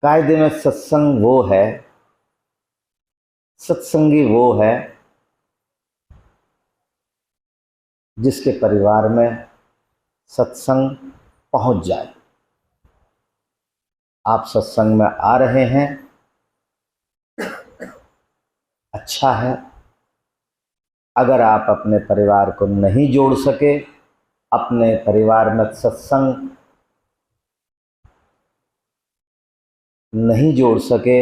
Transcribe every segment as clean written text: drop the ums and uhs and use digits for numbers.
कायदे में सत्संग वो है, सत्संगी वो है जिसके परिवार में सत्संग पहुंच जाए। आप सत्संग में आ रहे हैं, अच्छा है। अगर आप अपने परिवार को नहीं जोड़ सके, अपने परिवार में सत्संग नहीं जोड़ सके,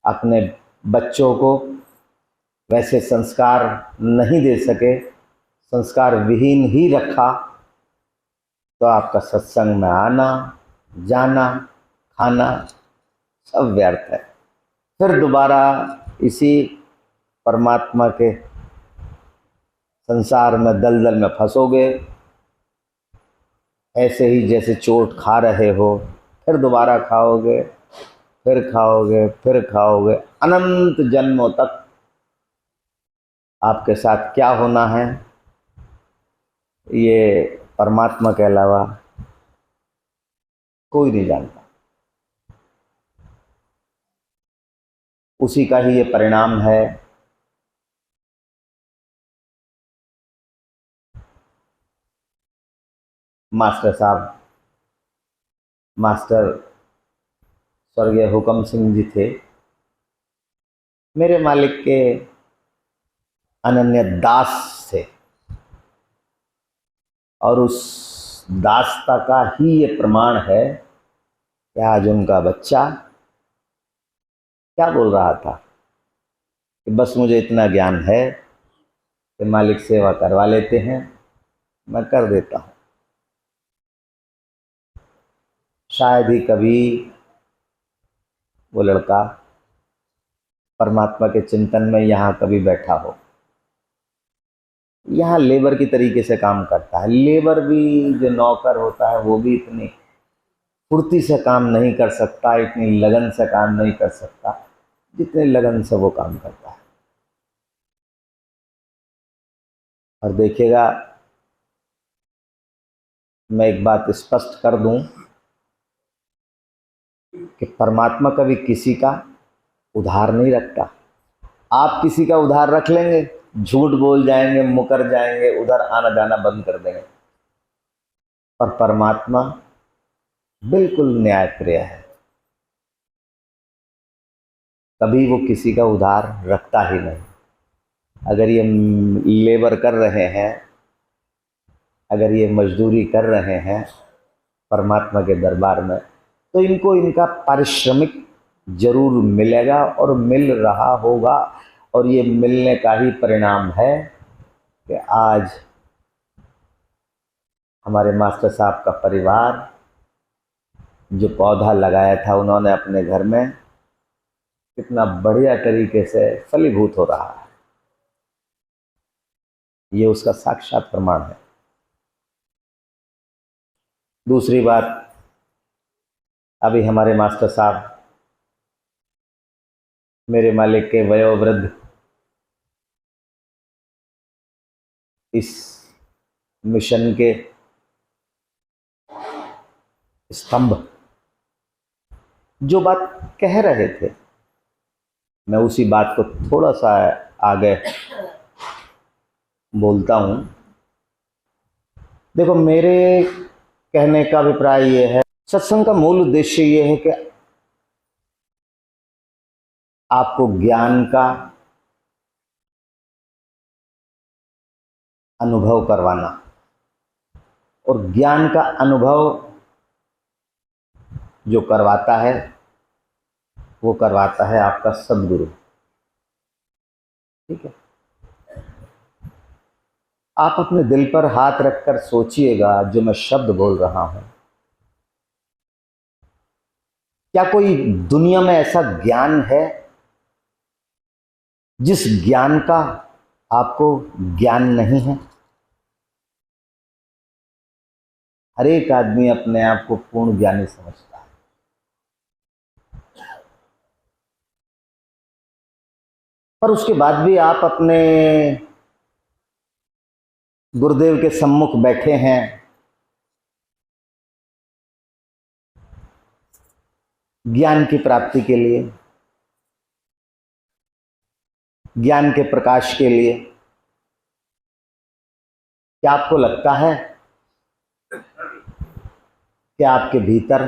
अपने बच्चों को वैसे संस्कार नहीं दे सके, संस्कार विहीन ही रखा, तो आपका सत्संग में आना, जाना, खाना सब व्यर्थ है। फिर दोबारा इसी परमात्मा के संसार में दलदल में फंसोगे, ऐसे ही जैसे चोट खा रहे हो, फिर दोबारा खाओगे, फिर खाओगे, फिर खाओगे, अनंत जन्मों तक। आपके साथ क्या होना है ये परमात्मा के अलावा कोई नहीं जानता। उसी का ही ये परिणाम है। मास्टर साहब, मास्टर स्वर्गीय हुकम सिंह जी थे, मेरे मालिक के अनन्य दास थे, और उस दासता का ही ये प्रमाण है कि आज उनका बच्चा क्या बोल रहा था कि बस मुझे इतना ज्ञान है कि मालिक सेवा करवा लेते हैं, मैं कर देता हूँ। शायद ही कभी वो लड़का परमात्मा के चिंतन में यहाँ कभी बैठा हो। यहाँ लेबर की तरीके से काम करता है। लेबर भी, जो नौकर होता है, वो भी इतनी फुर्ती से काम नहीं कर सकता, इतनी लगन से काम नहीं कर सकता जितने लगन से वो काम करता है। और देखिएगा, मैं एक बात स्पष्ट कर दूं कि परमात्मा कभी किसी का उधार नहीं रखता। आप किसी का उधार रख लेंगे, झूठ बोल जाएंगे, मुकर जाएंगे, उधर आना जाना बंद कर देंगे। पर परमात्मा बिल्कुल न्यायप्रिय है, कभी वो किसी का उधार रखता ही नहीं। अगर ये लेबर कर रहे हैं, अगर ये मजदूरी कर रहे हैं परमात्मा के दरबार में, तो इनको इनका पारिश्रमिक जरूर मिलेगा और मिल रहा होगा। और ये मिलने का ही परिणाम है कि आज हमारे मास्टर साहब का परिवार जो पौधा लगाया था उन्होंने अपने घर में, कितना बढ़िया तरीके से फलीभूत हो रहा है। ये उसका साक्षात प्रमाण है। दूसरी बात, अभी हमारे मास्टर साहब मेरे मालिक के वयोवृद्ध इस मिशन के स्तंभ जो बात कह रहे थे, मैं उसी बात को थोड़ा सा आगे बोलता हूं। देखो, मेरे कहने का अभिप्राय ये है, सत्संग का मूल उद्देश्य ये है कि आपको ज्ञान का अनुभव करवाना, और ज्ञान का अनुभव जो करवाता है वो करवाता है आपका सद्गुरु। ठीक है, आप अपने दिल पर हाथ रखकर सोचिएगा, जो मैं शब्द बोल रहा हूं, क्या कोई दुनिया में ऐसा ज्ञान है जिस ज्ञान का आपको ज्ञान नहीं है? हर एक आदमी अपने आप को पूर्ण ज्ञानी समझता है, पर उसके बाद भी आप अपने गुरुदेव के सम्मुख बैठे हैं, ज्ञान की प्राप्ति के लिए, ज्ञान के प्रकाश के लिए। क्या आपको लगता है कि आपके भीतर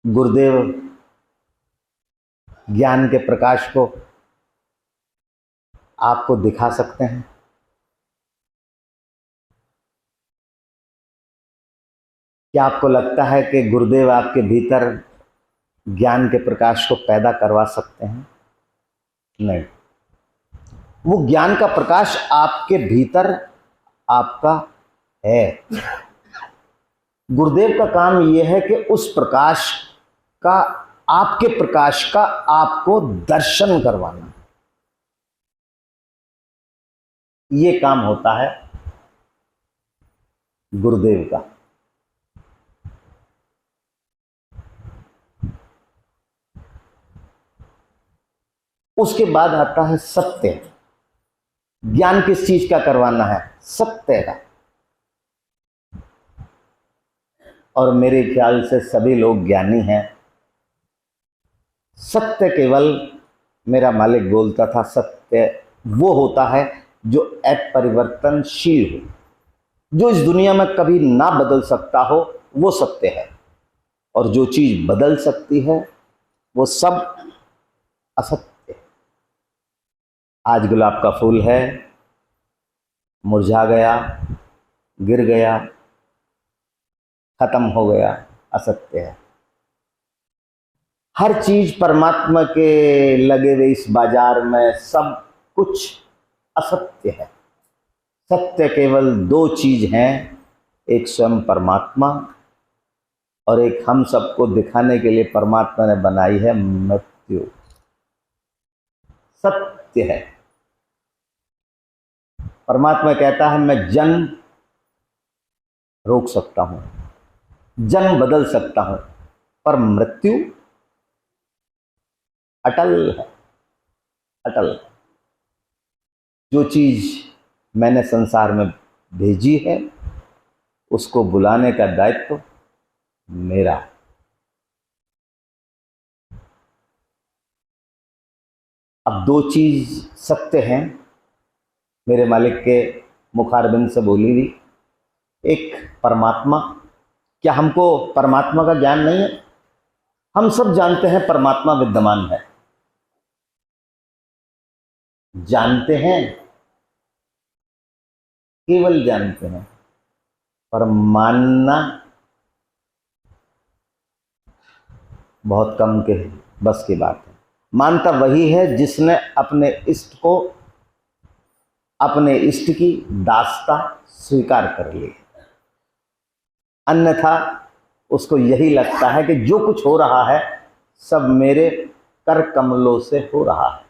गुरुदेव ज्ञान के प्रकाश को आपको दिखा सकते हैं? क्या आपको लगता है कि गुरुदेव आपके भीतर ज्ञान के प्रकाश को पैदा करवा सकते हैं? नहीं। वो ज्ञान का प्रकाश आपके भीतर आपका है। गुरुदेव का काम यह है कि उस प्रकाश का, आपके प्रकाश का आपको दर्शन करवाना। ये काम होता है गुरुदेव का। उसके बाद आता है सत्य। ज्ञान किस चीज का करवाना है? सत्य का। और मेरे ख्याल से सभी लोग ज्ञानी हैं। सत्य केवल, मेरा मालिक बोलता था, सत्य वो होता है जो अपरिवर्तनशील हो, जो इस दुनिया में कभी ना बदल सकता हो, वो सत्य है। और जो चीज बदल सकती है वो सब असत्य है। आज गुलाब का फूल है, मुरझा गया, गिर गया, खत्म हो गया, असत्य है। हर चीज परमात्मा के लगे हुए इस बाजार में सब कुछ असत्य है। सत्य केवल दो चीज हैं, एक स्वयं परमात्मा और एक हम सबको दिखाने के लिए परमात्मा ने बनाई है मृत्यु। सत्य है। परमात्मा कहता है मैं जन्म रोक सकता हूं, जन्म बदल सकता हूं, पर मृत्यु अटल है, अटल। जो चीज मैंने संसार में भेजी है उसको बुलाने का दायित्व मेरा। अब दो चीज सत्य हैं, मेरे मालिक के मुखारबिंद से बोली हुई। एक परमात्मा। क्या हमको परमात्मा का ज्ञान नहीं है? हम सब जानते हैं परमात्मा विद्यमान है, जानते हैं, केवल जानते हैं, पर मानना बहुत कम के बस की बात है। मानता वही है जिसने अपने इष्ट को, अपने इष्ट की दास्ता स्वीकार कर ली। अन्यथा उसको यही लगता है कि जो कुछ हो रहा है सब मेरे कर कमलों से हो रहा है।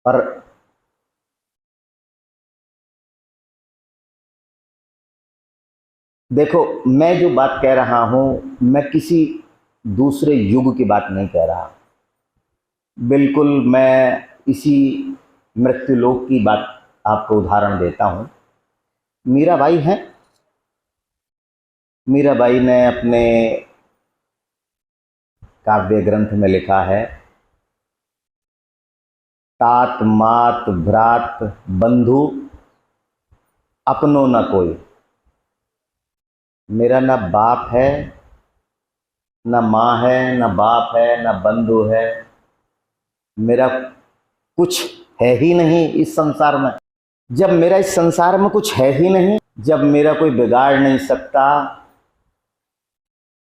पर देखो, मैं जो बात कह रहा हूं, मैं किसी दूसरे युग की बात नहीं कह रहा। बिल्कुल मैं इसी मृत्युलोक की बात आपको उदाहरण देता हूं। मीराबाई हैं। मीराबाई ने अपने काव्य ग्रंथ में लिखा है, तात मात भ्रात बंधु अपनो न कोई। मेरा न बाप है, न माँ है, न बाप है, न बंधु है, मेरा कुछ है ही नहीं इस संसार में। जब मेरा इस संसार में कुछ है ही नहीं, जब मेरा कोई बिगाड़ नहीं सकता,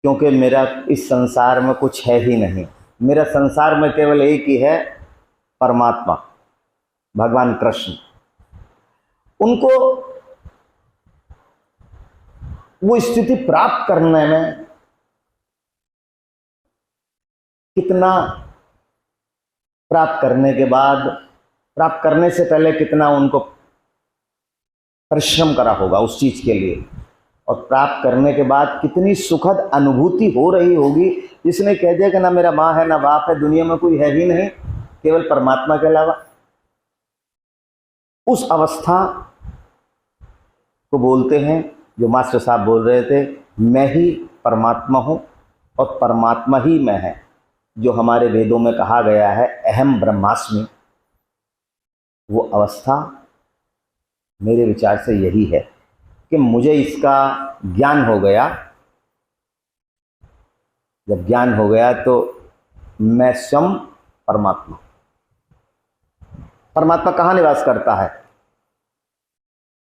क्योंकि मेरा इस संसार में कुछ है ही नहीं। मेरा संसार में केवल एक ही है, परमात्मा, भगवान कृष्ण। उनको वो स्थिति प्राप्त करने में कितना, प्राप्त करने के बाद, प्राप्त करने से पहले कितना उनको परिश्रम करा होगा उस चीज के लिए, और प्राप्त करने के बाद कितनी सुखद अनुभूति हो रही होगी। जिसने कह दिया कि ना मेरा माँ है, ना बाप है, दुनिया में कोई है ही नहीं केवल परमात्मा के अलावा। उस अवस्था को बोलते हैं, जो मास्टर साहब बोल रहे थे, मैं ही परमात्मा हूँ और परमात्मा ही मैं है, जो हमारे वेदों में कहा गया है अहम ब्रह्मास्मि, वो अवस्था मेरे विचार से यही है कि मुझे इसका ज्ञान हो गया। जब ज्ञान हो गया तो मैं स्वयं परमात्मा। परमात्मा कहाँ निवास करता है?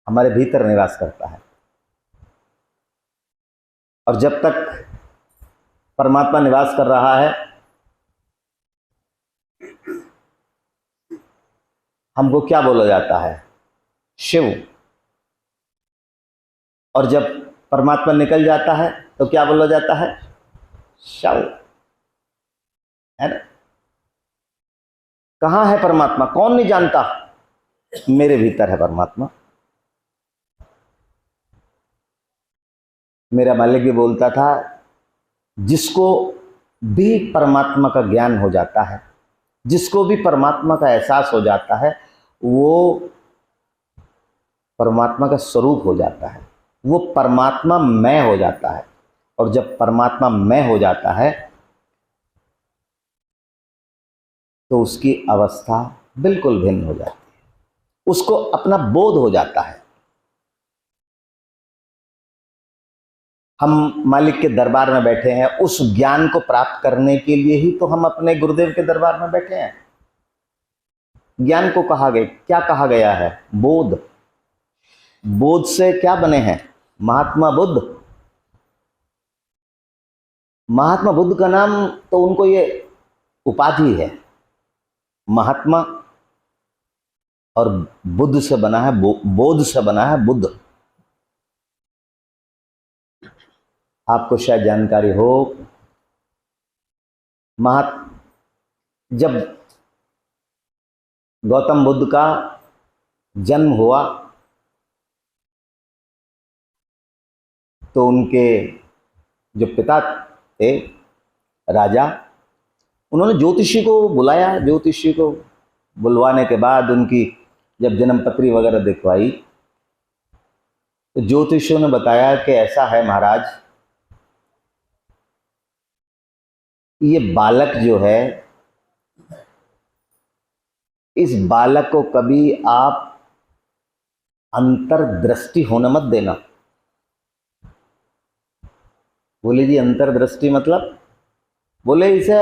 हमारे भीतर निवास करता है। और जब तक परमात्मा निवास कर रहा है, हमको क्या बोला जाता है? शिव। और जब परमात्मा निकल जाता है तो क्या बोला जाता है? शव, है ना? कहाँ है परमात्मा? कौन नहीं जानता? मेरे भीतर है परमात्मा। मेरा मालिक भी बोलता था, जिसको भी परमात्मा का ज्ञान हो जाता है, जिसको भी परमात्मा का एहसास हो जाता है, वो परमात्मा का स्वरूप हो जाता है, वो परमात्मा मैं हो जाता है। और जब परमात्मा मैं हो जाता है तो उसकी अवस्था बिल्कुल भिन्न हो जाती है, उसको अपना बोध हो जाता है। हम मालिक के दरबार में बैठे हैं, उस ज्ञान को प्राप्त करने के लिए ही तो हम अपने गुरुदेव के दरबार में बैठे हैं। ज्ञान को क्या कहा गया है? बोध। बोध से क्या बने हैं? महात्मा बुद्ध। महात्मा बुद्ध का नाम तो उनको ये उपाधि है, महात्मा, और बुद्ध से बना है, बोध से बना है बुद्ध। आपको शायद जानकारी हो, जब गौतम बुद्ध का जन्म हुआ तो उनके जो पिता थे राजा, उन्होंने ज्योतिषी को बुलाया। ज्योतिषी को बुलवाने के बाद उनकी जब जन्मपत्री वगैरह दिखवाई तो ज्योतिषियों ने बताया कि ऐसा है महाराज, ये बालक जो है, इस बालक को कभी आप अंतर्दृष्टि होने मत देना। बोले जी अंतर्दृष्टि मतलब? बोले इसे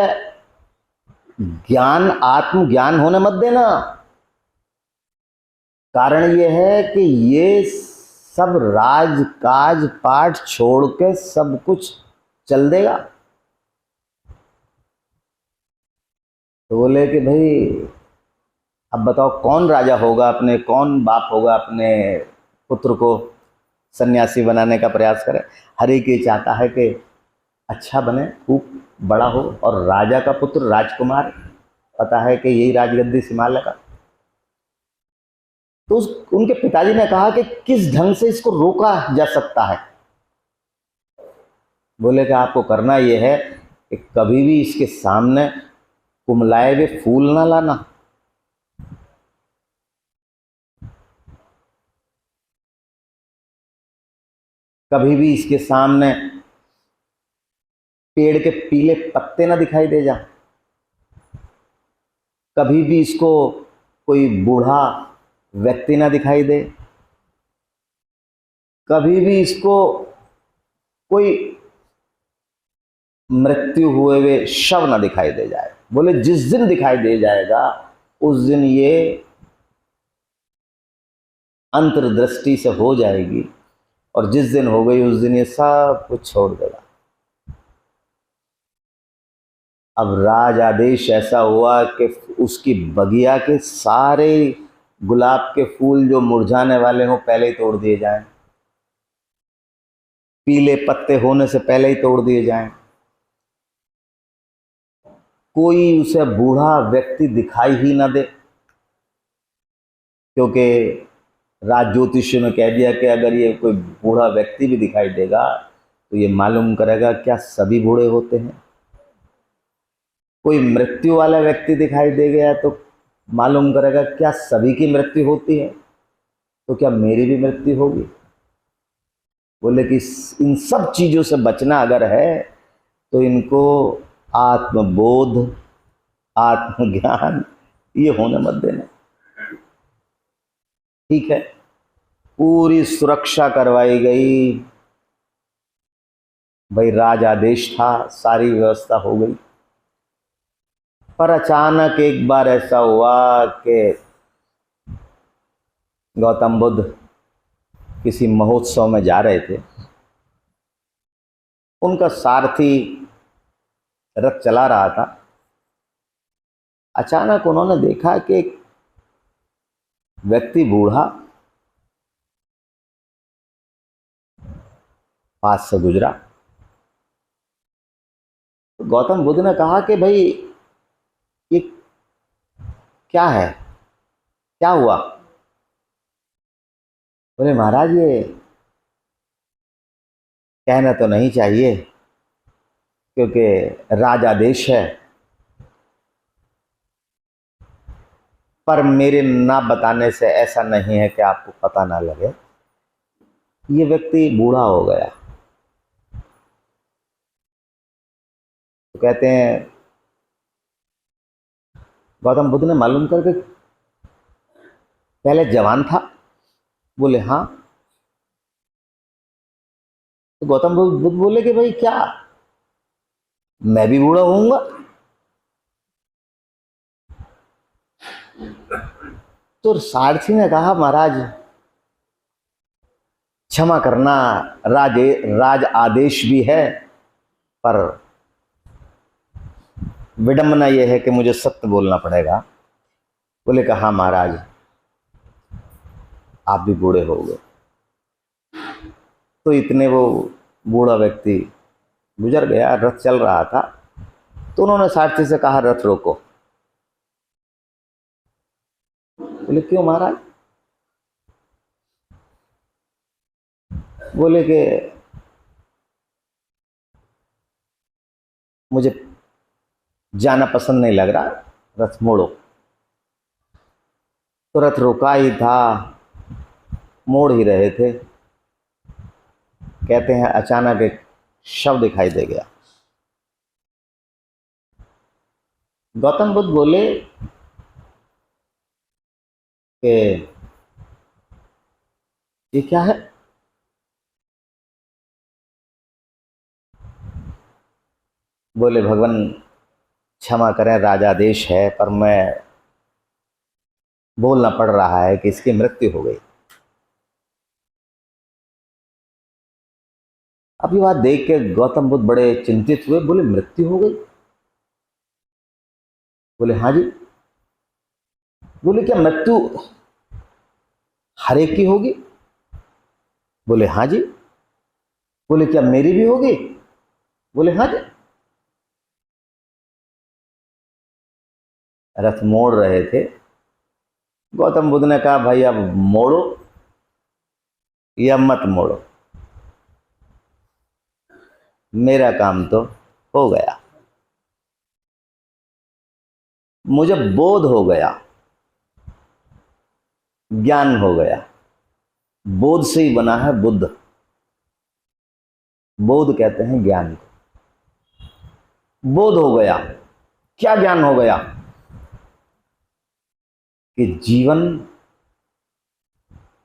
ज्ञान, आत्मज्ञान होने मत देना। कारण ये है कि ये सब राज काज पाठ छोड़ के सब कुछ चल देगा। तो बोले कि भाई अब बताओ कौन राजा होगा, अपने कौन बाप होगा अपने पुत्र को सन्यासी बनाने का प्रयास करे? हर एक ये चाहता है कि अच्छा बने, खूब बड़ा हो, और राजा का पुत्र राजकुमार, पता है कि यही राजगद्दी संभाल लेगा। तो उनके पिताजी ने कहा कि किस ढंग से इसको रोका जा सकता है? बोले कि आपको करना यह है कि कभी भी इसके सामने कुमलाए हुए फूल ना लाना, कभी भी इसके सामने पेड़ के पीले पत्ते ना दिखाई दे जा, कभी भी इसको कोई बूढ़ा व्यक्ति ना दिखाई दे, कभी भी इसको कोई मृत्यु हुए हुए शव ना दिखाई दे जाए। बोले जिस दिन दिखाई दे जाएगा उस दिन ये अंतर्दृष्टि से हो जाएगी, और जिस दिन हो गई उस दिन ये सब कुछ छोड़ देगा। अब राज आदेश ऐसा हुआ कि उसकी बगिया के सारे गुलाब के फूल जो मुरझाने वाले हों पहले ही तोड़ दिए जाएं, पीले पत्ते होने से पहले ही तोड़ दिए जाएं, कोई उसे बूढ़ा व्यक्ति दिखाई ही ना दे, क्योंकि राज ज्योतिषियों ने कह दिया कि अगर ये कोई बूढ़ा व्यक्ति भी दिखाई देगा तो ये मालूम करेगा क्या सभी बूढ़े होते हैं। कोई मृत्यु वाला व्यक्ति दिखाई दे गया तो मालूम करेगा क्या सभी की मृत्यु होती है, तो क्या मेरी भी मृत्यु होगी। बोले कि इन सब चीजों से बचना अगर है तो इनको आत्मबोध, आत्मज्ञान ये होने मत देना। ठीक है, पूरी सुरक्षा करवाई गई, भाई राज आदेश था, सारी व्यवस्था हो गई। पर अचानक एक बार ऐसा हुआ कि गौतम बुद्ध किसी महोत्सव में जा रहे थे। उनका सारथी रथ चला रहा था। अचानक उन्होंने देखा कि एक व्यक्ति बूढ़ा पास से गुजरा। तो गौतम बुद्ध ने कहा कि भाई ये क्या है, क्या हुआ? बोले महाराज ये कहना तो नहीं चाहिए क्योंकि राज आदेश है, पर मेरे ना बताने से ऐसा नहीं है कि आपको पता ना लगे। ये व्यक्ति बूढ़ा हो गया। तो कहते हैं गौतम बुद्ध ने मालूम करके, पहले जवान था? बोले हाँ। तो गौतम बुद्ध बोले कि भाई क्या मैं भी बूढ़ा होऊंगा? तो सारथी ने कहा महाराज क्षमा करना, राज आदेश भी है, पर विडंबना यह है कि मुझे सत्य बोलना पड़ेगा। बोले कहा हाँ महाराज आप भी बूढ़े हो गए। तो इतने वो बूढ़ा व्यक्ति गुजर गया। रथ चल रहा था तो उन्होंने सारथी से कहा रथ रोको। बोले क्यों महाराज? बोले कि मुझे जाना पसंद नहीं लग रहा, रथ मोड़ो। तो रथ रुका ही था, मोड़ ही रहे थे। कहते हैं अचानक एक शव दिखाई दे गया। गौतम बुद्ध बोले कि ये क्या है? बोले भगवान क्षमा करें, राजादेश है, पर मैं बोलना पड़ रहा है कि इसकी मृत्यु हो गई। अब ये बात देख के गौतम बुद्ध बड़े चिंतित हुए। बोले मृत्यु हो गई? बोले हाँ जी। बोले क्या मृत्यु हर एक की होगी? बोले हाँ जी। बोले क्या मेरी भी होगी? बोले हाँ जी। रथ मोड़ रहे थे। गौतम बुद्ध ने कहा भाई अब मोड़ो या मत मोड़ो, मेरा काम तो हो गया। मुझे बोध हो गया, ज्ञान हो गया। बोध से ही बना है बुद्ध। बोध कहते हैं ज्ञान को। बोध हो गया। क्या ज्ञान हो गया? कि जीवन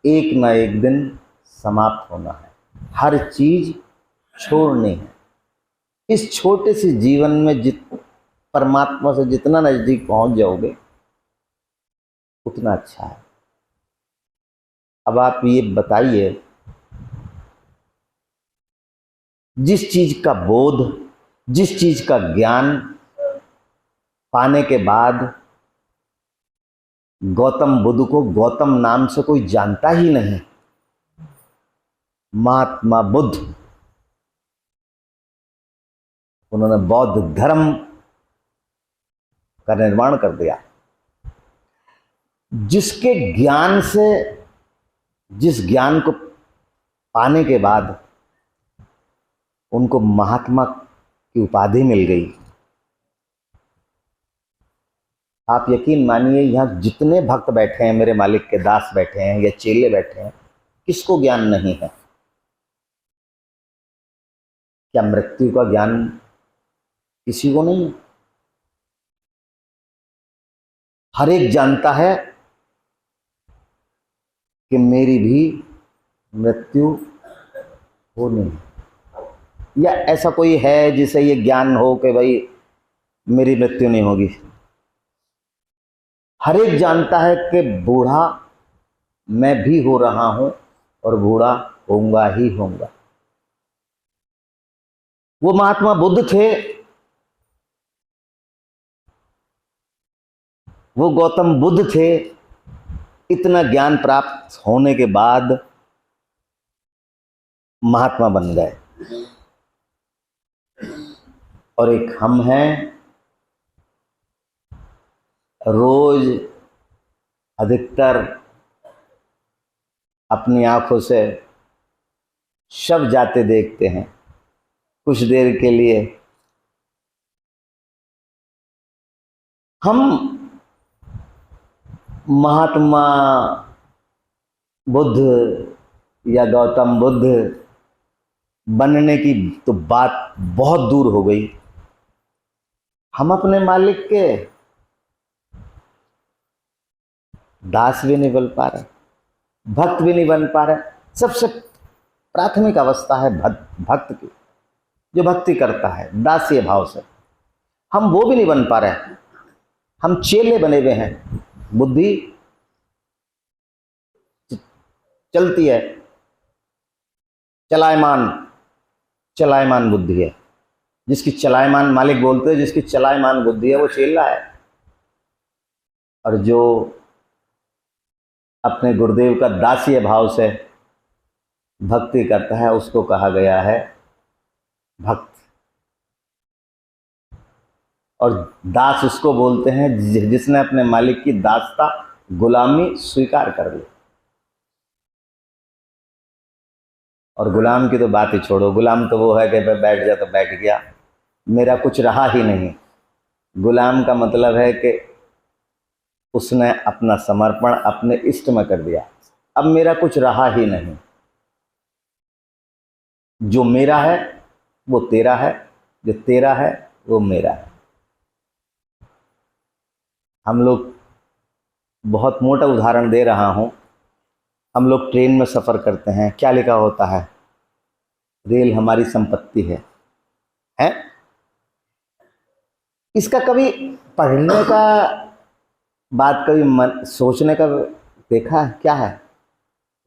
एक ना एक दिन समाप्त होना है, हर चीज छोड़नी है। इस छोटे से जीवन में परमात्मा से जितना नजदीक पहुंच जाओगे उतना अच्छा है। अब आप ये बताइए, जिस चीज का बोध, जिस चीज का ज्ञान पाने के बाद गौतम बुद्ध को गौतम नाम से कोई जानता ही नहीं, महात्मा बुद्ध, उन्होंने बौद्ध धर्म का निर्माण कर दिया। जिसके ज्ञान से, जिस ज्ञान को पाने के बाद उनको महात्मा की उपाधि मिल गई। आप यकीन मानिए यहां जितने भक्त बैठे हैं, मेरे मालिक के दास बैठे हैं या चेले बैठे हैं, किसको ज्ञान नहीं है? क्या मृत्यु का ज्ञान किसी को नहीं है? हर एक जानता है कि मेरी भी मृत्यु होनी है। या ऐसा कोई है जिसे ये ज्ञान हो कि भाई मेरी मृत्यु नहीं होगी? हर एक जानता है कि बूढ़ा मैं भी हो रहा हूं और बूढ़ा होऊंगा ही होऊंगा। वो महात्मा बुद्ध थे, वो गौतम बुद्ध थे, इतना ज्ञान प्राप्त होने के बाद महात्मा बन गए। और एक हम हैं, रोज अधिकतर अपनी आंखों से शव जाते देखते हैं, कुछ देर के लिए हम महात्मा बुद्ध या गौतम बुद्ध बनने की तो बात बहुत दूर हो गई। हम अपने मालिक के दास भी नहीं बन पा रहे, भक्त भी नहीं बन पा रहे। सबसे प्राथमिक अवस्था है भक्त की, जो भक्ति करता है दासीय भाव से, हम वो भी नहीं बन पा रहे। हम चेले बने हुए हैं। बुद्धि चलती है, चलायमान बुद्धि है। जिसकी चलायमान, मालिक बोलते हैं, जिसकी चलायमान बुद्धि है वो चेला है। और जो अपने गुरुदेव का दासीय भाव से भक्ति करता है उसको कहा गया है भक्त। और दास उसको बोलते हैं जिसने अपने मालिक की दासता, गुलामी स्वीकार कर ली। और गुलाम की तो बात ही छोड़ो, गुलाम तो वो है कि बैठ जा तो बैठ गया, मेरा कुछ रहा ही नहीं। गुलाम का मतलब है कि उसने अपना समर्पण अपने इष्ट में कर दिया, अब मेरा कुछ रहा ही नहीं। जो मेरा है वो तेरा है, जो तेरा है वो मेरा है। हम लोग, बहुत मोटा उदाहरण दे रहा हूं, हम लोग ट्रेन में सफ़र करते हैं, क्या लिखा होता है? रेल हमारी संपत्ति है? इसका कभी पढ़ने का बात, कभी मन सोचने का देखा है? क्या है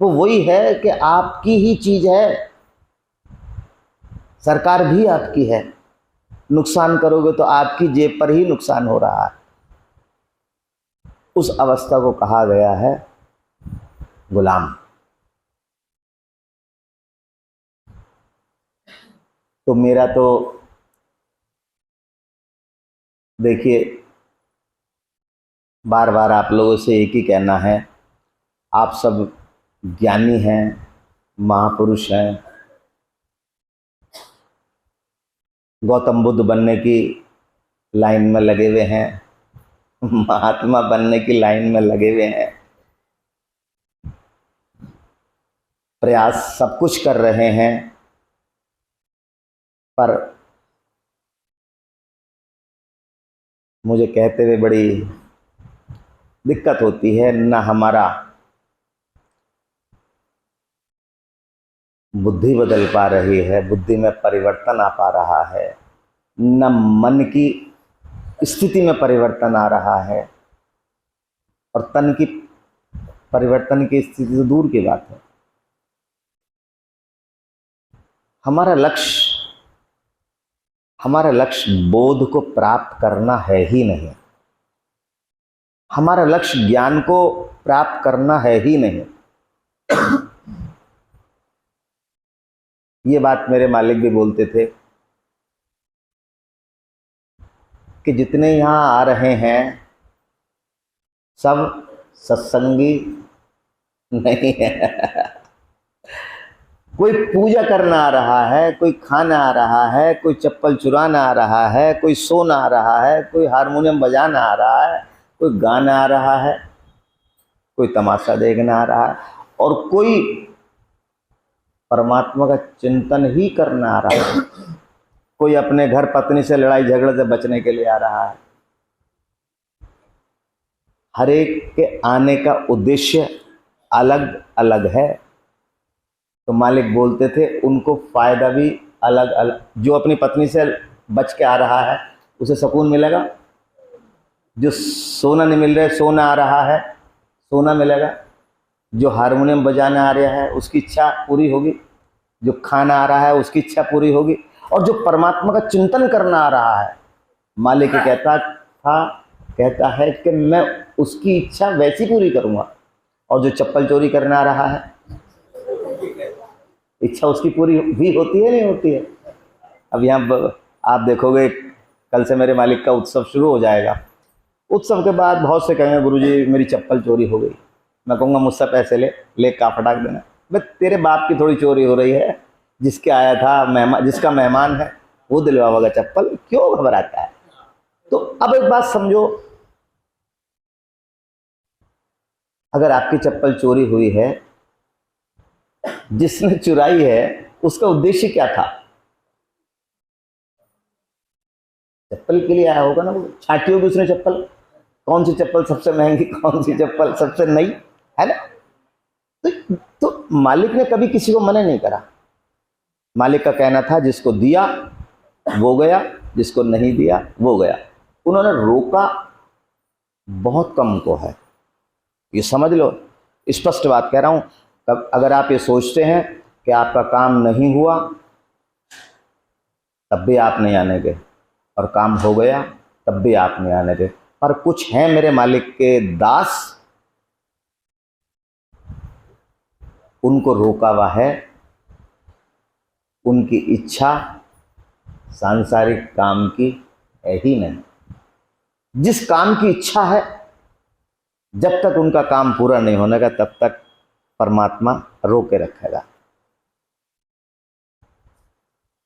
वो? वही है कि आपकी ही चीज है, सरकार भी आपकी है, नुकसान करोगे तो आपकी जेब पर ही नुकसान हो रहा है। उस अवस्था को कहा गया है गुलाम। तो मेरा तो देखिए, बार बार आप लोगों से एक ही कहना है, आप सब ज्ञानी हैं, महापुरुष हैं, गौतम बुद्ध बनने की लाइन में लगे हुए हैं, महात्मा बनने की लाइन में लगे हुए हैं, प्रयास सब कुछ कर रहे हैं, पर मुझे कहते हुए बड़ी दिक्कत होती है। ना हमारा बुद्धि बदल पा रही है, बुद्धि में परिवर्तन आ पा रहा है, न मन की स्थिति में परिवर्तन आ रहा है, और तन की परिवर्तन की स्थिति तो दूर की बात है। हमारा लक्ष्य बोध को प्राप्त करना है ही नहीं, हमारा लक्ष्य ज्ञान को प्राप्त करना है ही नहीं। ये बात मेरे मालिक भी बोलते थे कि जितने यहाँ आ रहे हैं सब सत्संगी नहीं है। कोई पूजा करना आ रहा है, कोई खाना आ रहा है, कोई चप्पल चुराना आ रहा है, कोई सोना आ रहा है, कोई हारमोनियम बजाना आ रहा है, कोई गाना आ रहा है, कोई तमाशा देखना आ रहा है, और कोई परमात्मा का चिंतन ही करना आ रहा है। कोई अपने घर पत्नी से लड़ाई झगड़े से बचने के लिए आ रहा है। हर एक के आने का उद्देश्य अलग अलग है। तो मालिक बोलते थे उनको फायदा भी अलग अलग। जो अपनी पत्नी से बच के आ रहा है उसे सुकून मिलेगा, जो सोना नहीं मिल रहा है सोना आ रहा है सोना मिलेगा, जो हारमोनियम बजाने आ रहा है उसकी इच्छा पूरी होगी, जो खाना आ रहा है उसकी इच्छा पूरी होगी, और जो परमात्मा का चिंतन करना आ रहा है, मालिक कहता है कि मैं उसकी इच्छा वैसी पूरी करूँगा। और जो चप्पल चोरी करने आ रहा है, इच्छा उसकी पूरी भी होती है नहीं होती है। अब यहाँ आप देखोगे कल से मेरे मालिक का उत्सव शुरू हो जाएगा। उत्सव के बाद बहुत से कहेंगे गुरुजी मेरी चप्पल चोरी हो गई। मैं कहूँगा मुझसे पैसे ले का फटाक देना। बस तेरे बाप की थोड़ी चोरी हो रही है, जिसके आया था मेहमान, जिसका मेहमान है वो दिलवाएगा चप्पल, क्यों घबराता है। तो अब एक बात समझो, अगर आपकी चप्पल चोरी हुई है, जिसने चुराई है उसका उद्देश्य क्या था? चप्पल के लिए आया होगा ना। वो छांटी होगी उसने चप्पल, कौन सी चप्पल सबसे महंगी, कौन सी चप्पल सबसे नई, है ना। तो मालिक ने कभी किसी को मना नहीं करा। मालिक का कहना था जिसको दिया वो गया, जिसको नहीं दिया वो गया। उन्होंने रोका बहुत कम को है, ये समझ लो। स्पष्ट बात कह रहा हूं। तब अगर आप ये सोचते हैं कि आपका काम नहीं हुआ तब भी आप नहीं आने गए, और काम हो गया तब भी आप नहीं आने गए। पर कुछ हैं मेरे मालिक के दास, उनको रोका हुआ है। उनकी इच्छा सांसारिक काम की है ही नहीं। जिस काम की इच्छा है, जब तक उनका काम पूरा नहीं होने का तब तक परमात्मा रोके रखेगा।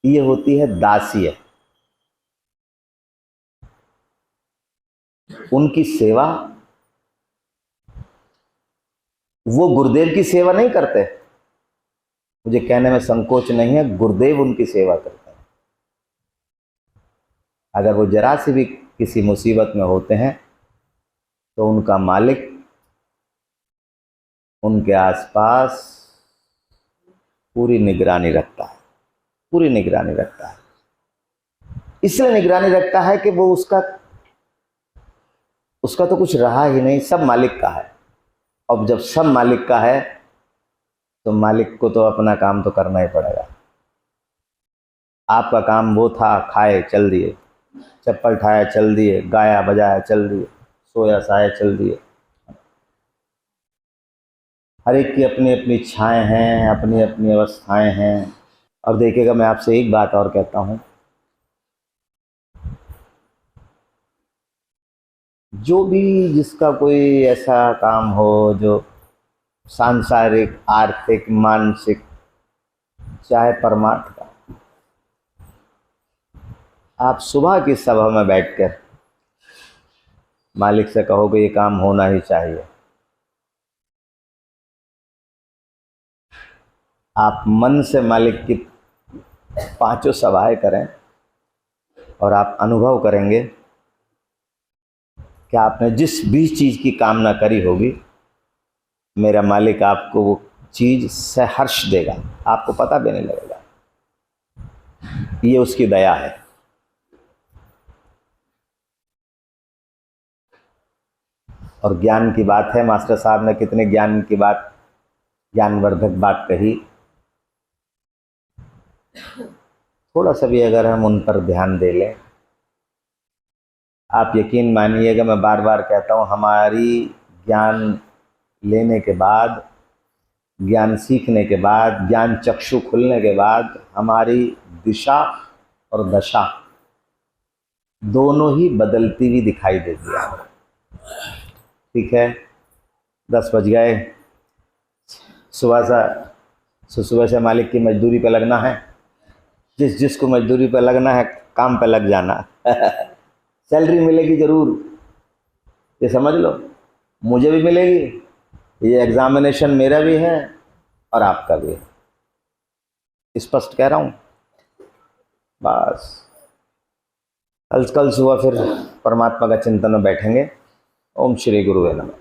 ये होती है दासीय। उनकी सेवा, वो गुरुदेव की सेवा नहीं करते, मुझे कहने में संकोच नहीं है, गुरुदेव उनकी सेवा करते हैं। अगर वो जरा सी भी किसी मुसीबत में होते हैं तो उनका मालिक उनके आसपास पूरी निगरानी रखता है, पूरी निगरानी रखता है। इसलिए निगरानी रखता है कि वो उसका तो कुछ रहा ही नहीं, सब मालिक का है। अब जब सब मालिक का है तो मालिक को तो अपना काम तो करना ही पड़ेगा। आपका काम वो था, खाए चल दिए, चप्पल ठाया चल दिए, गाया बजाया चल दिए, सोया साया चल दिए। हर एक की अपनी अपनी इच्छाएं हैं, अपनी अपनी अवस्थाएं हैं। और देखिएगा, मैं आपसे एक बात और कहता हूं, जो भी जिसका कोई ऐसा काम हो जो सांसारिक, आर्थिक, मानसिक, चाहे परमार्थ का, आप सुबह की सभा में बैठकर मालिक से कहोगे ये काम होना ही चाहिए। आप मन से मालिक की 5 सभाएं करें और आप अनुभव करेंगे कि आपने जिस भी चीज़ की कामना करी होगी, मेरा मालिक आपको वो चीज़ से हर्ष देगा, आपको पता भी नहीं लगेगा। ये उसकी दया है। और ज्ञान की बात है, मास्टर साहब ने कितने ज्ञान की बात, ज्ञानवर्धक बात कही। थोड़ा सा भी अगर हम उन पर ध्यान दे लें, आप यकीन मानिएगा, मैं बार बार कहता हूँ, हमारी ज्ञान लेने के बाद, ज्ञान सीखने के बाद, ज्ञान चक्षु खुलने के बाद हमारी दिशा और दशा दोनों ही बदलती हुई दिखाई देती है। ठीक है, 10 बज गए, सुबह से मालिक की मजदूरी पे लगना है। जिसको मजदूरी पे लगना है, काम पे लग जाना। सैलरी मिलेगी जरूर, ये समझ लो, मुझे भी मिलेगी। ये एग्जामिनेशन मेरा भी है और आपका भी है, स्पष्ट कह रहा हूँ। बस कल सुबह फिर परमात्मा का चिंतन में बैठेंगे। ओम श्री गुरुवे नमः।